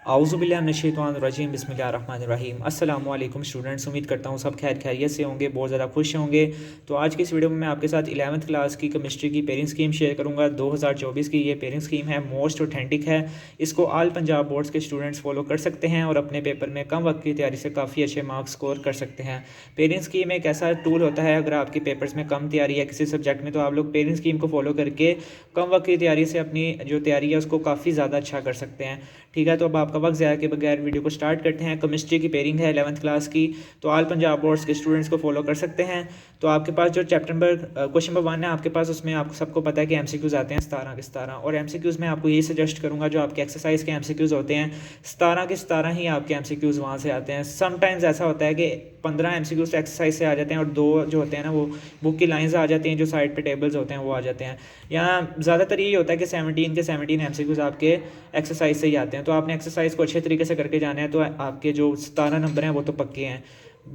आऊज़ुबिल्लाहिमिनश्शैतानिर्रजीम बिस्मिल्लाहिर्रहमानिर्रहीम। अस्सलामु अलैकुम स्टूडेंट्स, उम्मीद करता हूँ सब खैरियत से होंगे, बहुत ज़्यादा खुश होंगे। तो आज की इस वीडियो में मैं आपके साथ 11th क्लास की केमिस्ट्री की पेयरिंग स्कीम शेयर करूँगा। 2024 की ये पेयरिंग स्कीम है, मोस्ट ऑथेंटिक है। इसको ऑल पंजाब बोर्ड्स के स्टूडेंट्स फॉलो कर सकते हैं और अपने पेपर में कम वक्त की तैयारी से काफ़ी अच्छे मार्क्स स्कोर कर सकते हैं। पेयरिंग स्कीम एक ऐसा टूल होता है, अगर आपके पेपर्स में कम तैयारी है किसी सब्जेक्ट में, तो आप लोग पेयरिंग स्कीम को फॉलो करके कम वक्त की तैयारी से अपनी जो तैयारी है उसको काफ़ी ज़्यादा अच्छा कर सकते हैं। ठीक है, तो अब आपका वक्त ज़ाया के बगैर वीडियो को स्टार्ट करते हैं। केमिस्ट्री की पेयरिंग है 11th क्लास की, तो ऑल पंजाब बोर्ड्स के स्टूडेंट्स को फॉलो कर सकते हैं। तो आपके पास जो चैप्टर नंबर क्वेश्चन नंबर 1 है आपके पास, उसमें आपको सबको पता है कि एमसीक्यूज़ आते हैं 17 के 17, और एमसीक्यूज़ में आपको ये सजेस्ट करूँगा जो आपके एक्सरसाइज के एमसीक्यूज़ होते हैं 17 के 17 ही आपके एमसीक्यूज़ वहाँ से आते हैं। समटाइम्स ऐसा होता है कि 15 एमसीक्यूज़ एक्सरसाइज से आ जाते हैं और 2 जो होते हैं ना वो बुक की लाइंस आ जाती हैं, जो साइड पे टेबल्स होते हैं वो आ जाते हैं। यहाँ ज़्यादातर यही होता है कि 17 के 17 एमसीक्यूज़ आपके एक्सरसाइज से ही आते हैं। तो आपने एक्सरसाइज को अच्छे तरीके से करके जाना है, तो आपके जो 17 नंबर हैं वो तो पक्के हैं।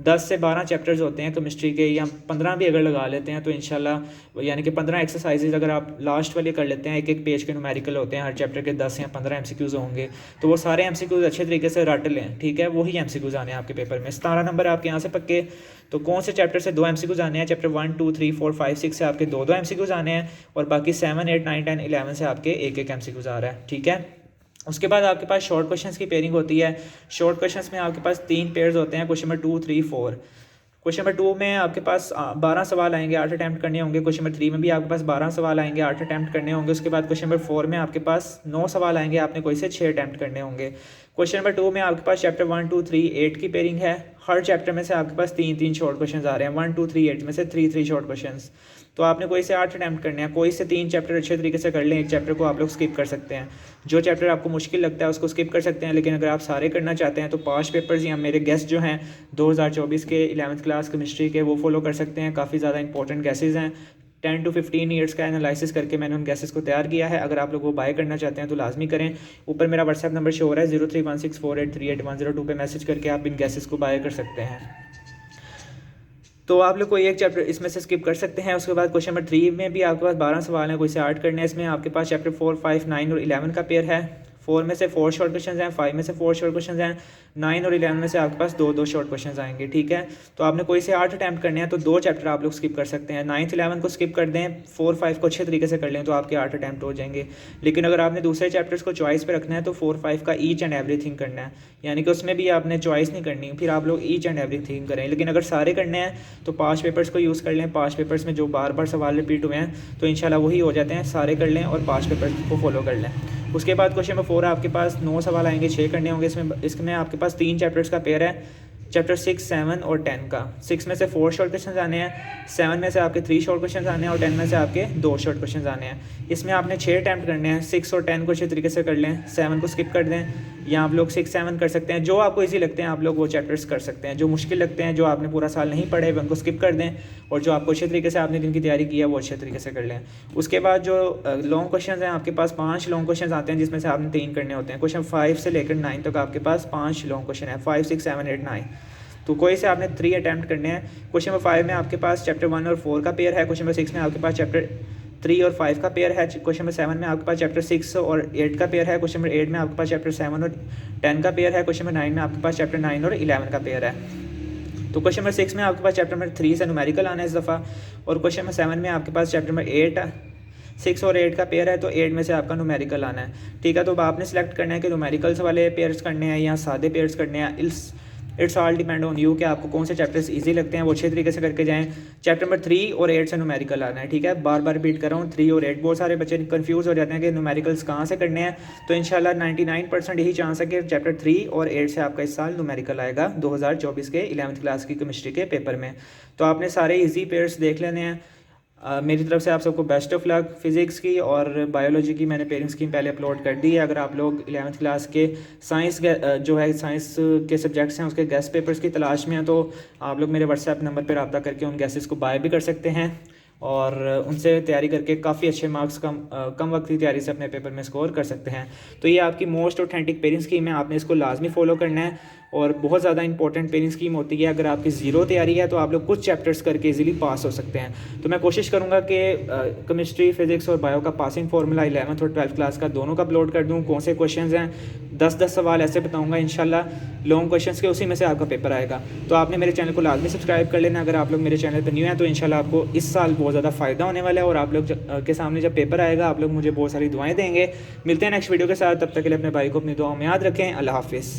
10 से 12 चैप्टर्स होते हैं केमिस्ट्री के, या 15 भी अगर लगा लेते हैं तो इंशाल्लाह, यानी कि 15 एक्सरसाइजेज अगर आप लास्ट वाले कर लेते हैं, एक एक पेज के न्यूमेरिकल होते हैं, हर चैप्टर के 10 या 15 एमसीक्यूज़ होंगे, तो वो सारे एमसीक्यूज़ अच्छे तरीके से रट लें। ठीक है, वही एमसीक्यूज़ आने हैं आपके पेपर में। 17 नंबर आपके यहाँ से पक्के। तो कौन से चैप्टर से 2 एमसीक्यूज़ आने हैं? चैप्टर 1, 2, 3, 4, 5, 6 से आपके 2 एमसीक्यूज़ आने हैं, और बाकी 7, 8, 9, 10, 11 से आपके एक एक एमसीक्यूज़ आ रहा है। ठीक है, उसके बाद आपके पास शॉर्ट क्वेश्चंस की पेयरिंग होती है। शॉर्ट क्वेश्चंस में आपके पास 3 पेयर्स होते हैं, क्वेश्चन नंबर 2, 3, 4। क्वेश्चन नंबर 2 में आपके पास 12 सवाल आएंगे, 8 अटैम्प्ट करने होंगे। क्वेश्चन नंबर 3 में भी आपके पास 12 सवाल आएंगे, 8 अटैम्प्ट करने होंगे। उसके बाद क्वेश्चन नंबर 4 में आपके पास 9 सवाल आएंगे, आपने कोई से 6 अटैम्प्ट करने होंगे। क्वेश्चन नंबर 2 में आपके पास चैप्टर 1, 2, 3, 8 की पेयरिंग है। हर चैप्टर में से आपके पास 3 शॉर्ट क्वेश्चन आ रहे हैं। 1, 2, 3, 8 में से 3 शॉर्ट क्वेश्चन। तो आपने कोई से 8 अटैम्प्ट करने हैं, कोई से 3 चैप्टर अच्छे तरीके से कर लें, एक चैप्टर को आप लोग स्किप कर सकते हैं। जो चैप्टर आपको मुश्किल लगता है उसको स्किप कर सकते हैं, लेकिन अगर आप सारे करना चाहते हैं तो 5 पेपर्स या मेरे गेस्ट जो हैं 2024 के 11th क्लास केमिस्ट्री के, वो फॉलो कर सकते हैं। काफ़ी ज़्यादा इंपॉर्टेंट गैसेज हैं। 10 to 15 ईयर्स का एनालिसिस करके मैंने उन गैसेस को तैयार किया है। अगर आप लोग वो बाय करना चाहते हैं तो लाजमी करें। ऊपर मेरा व्हाट्सएप नंबर शो हो रहा है, 031648380102 पे मैसेज करके आप इन गैसेस को बाय कर सकते हैं। तो आप लोग कोई एक चैप्टर इसमें से स्किप कर सकते हैं। उसके बाद क्वेश्चन नंबर 3 में भी आपके पास 12 सवाल हैं, कोई से 8 करने हैं। इसमें आपके पास चैप्टर 4, 5, 9 और 11 का पेयर है। 4 में से 4 शॉर्ट क्वेश्चन हैं, 5 में से 4 शॉर्ट क्वेश्चन हैं, 9 और 11 में से आपके पास 2 शॉर्ट क्वेश्चन आएंगे। ठीक है, तो आपने कोई से 8 अटैम्प्ट करने हैं तो 2 चैप्टर आप लोग स्किप कर सकते हैं। 9th 11 को स्किप कर दें, 4, 5 को अच्छे तरीके से कर लें तो आपके 8 अटैम्प्ट हो जाएंगे। लेकिन अगर आपने दूसरे चैप्टर्स को चॉइस पे रखना है तो 4, 5 का ईच एंड एवरीथिंग करना है, यानी कि उसमें भी आपने चॉइस नहीं करनी, फिर आप लोग ईच एंड एवरीथिंग करें। लेकिन अगर सारे करने हैं तो 5 पेपर्स को यूज़ कर लें। 5 पेपर्स में जो बार बार सवाल रिपीट हुए हैं तो इंशाल्लाह वही हो जाते हैं, सारे कर लें और 5 पेपर्स को फॉलो कर लें। उसके बाद क्वेश्चन नंबर 4 आपके पास 9 सवाल आएंगे, 6 करने होंगे। इसमें आपके पास 3 चैप्टर्स का पेयर है, चैप्टर 6, 7 और 10 का। 6 में से 4 शॉर्ट क्वेश्चन आने हैं, 7 में से आपके 3 शॉर्ट क्वेश्चन आने हैं, और 10 में से आपके 2 शॉर्ट क्वेश्चन आने हैं। इसमें आपने 6 अटैम्प्ट करने हैं। 6 और 10 को अच्छे तरीके से कर लें, 7 को स्किप कर दें, या आप लोग 6, 7 कर सकते हैं। जो आपको ईजी लगते हैं आप लोग वो चैप्टर्स कर सकते हैं। जो मुश्किल लगते हैं, जो आपने पूरा साल नहीं पढ़े, उनको स्किप कर दें, और जो आपको अच्छे तरीके से आपने दिन की तैयारी की है वो अच्छे तरीके से कर लें। उसके बाद जो लॉन्ग क्वेश्चन हैं आपके पास 5 लॉन्ग क्वेश्चन आते हैं, जिसमें से आपने 3 करने होते हैं। क्वेश्चन 5 से लेकर 9 तक आपके पास 5 लॉन्ग क्वेश्चन है, 5, 6, 7, 8, 9। तो कोई से आपने 3 अटैम्प्ट करने हैं। क्वेश्चन नंबर 5 में आपके पास चैप्टर 1 और 4 का पेयर है। क्वेश्चन नंबर 6 में आपके पास चैप्टर 3 और 5 का पेयर है। क्वेश्चन नंबर 7 में आपके पास चैप्टर 6 और 8 का पेयर है। क्वेश्चन नंबर 8 में आपके पास चैप्टर 7 और 10 का पेयर है। क्वेश्चन नंबर 9 में आपके पास चैप्टर 9 और 11 का पेयर है। तो क्वेश्चन नंबर 6 में आपके पास चैप्टर नंबर 3 से न्यूमेरिकल आना है इस दफ़ा, और क्वेश्चन नंबर 7 में आपके पास चैप्टर नंबर 8, 6 और 8 का पेयर है, तो 8 में से आपका न्यूमेरिकल आना है। ठीक है, तो अब आपने सेलेक्ट करना है कि न्यूमेरिकल्स वाले पेयर्स करने हैं या सादे पेयर्स करने हैं। It's all depend on you कि आपको कौन से चैप्टर्स इजी लगते हैं, वो अच्छे तरीके से करके जाएं। चैप्टर नंबर 3 और 8 से न्यूमेरिकल आना है। ठीक है, बार बार रिपीट कर रहा हूँ, 3 और 8। बहुत सारे बच्चे कंफ्यूज हो जाते हैं कि न्यूमेरिकल्स कहाँ से करने हैं, तो इंशाल्लाह 99% यही चांस है कि चैप्टर 3 और 8 से आपका इस साल न्यूमेरिकल आएगा 2024 के 11th क्लास की केमिस्ट्री के पेपर में। तो आपने सारे ईजी पेयर्स देख लेने हैं। मेरी तरफ से आप सबको बेस्ट ऑफ लक। फिज़िक्स की और बायोलॉजी की मैंने पेयरिंग स्कीम पहले अपलोड कर दी है। अगर आप लोग 11th क्लास के साइंस जो है साइंस के सब्जेक्ट्स हैं उसके गेस्ट पेपर्स की तलाश में हैं, तो आप लोग मेरे व्हाट्सएप नंबर पर रब्ता करके उन गैसेस को बाय भी कर सकते हैं, और उनसे तैयारी करके काफ़ी अच्छे मार्क्स कम वक्त की तैयारी से अपने पेपर में स्कोर कर सकते हैं। तो ये आपकी मोस्ट ऑथेंटिक पेयरिंग स्कीम है, आपने इसको लाजमी फॉलो करना है। और बहुत ज़्यादा इंपॉर्टेंट पेयरिंग स्कीम होती है। अगर आपकी ज़ीरो तैयारी है तो आप लोग कुछ चैप्टर्स करके इजीली पास हो सकते हैं। तो मैं कोशिश करूँगा कि केमिस्ट्री, फिजिक्स और बायो का पासिंग फार्मूला 11th और 12th क्लास का दोनों का अपलोड कर दूँ। कौन से क्वेश्चन हैं, 10-10 सवाल ऐसे बताऊँगा इंशाल्लाह, लॉन्ग क्वेश्चंस के, उसी में से आपका पेपर आएगा। तो आपने मेरे चैनल को लाजमी सब्सक्राइब कर लेना। अगर आप लोग मेरे चैनल पर न्यू हैं तो इंशाल्लाह आपको इस साल बहुत ज़्यादा फ़ायदा होने वाला है और आप लोग के सामने जब पेपर आएगा आप लोग मुझे बहुत सारी दुआएं देंगे। मिलते हैं नेक्स्ट वीडियो के साथ, तब तक के लिए अपने भाई को अपनी दुआओं में याद रखें। अल्लाह हाफिज़।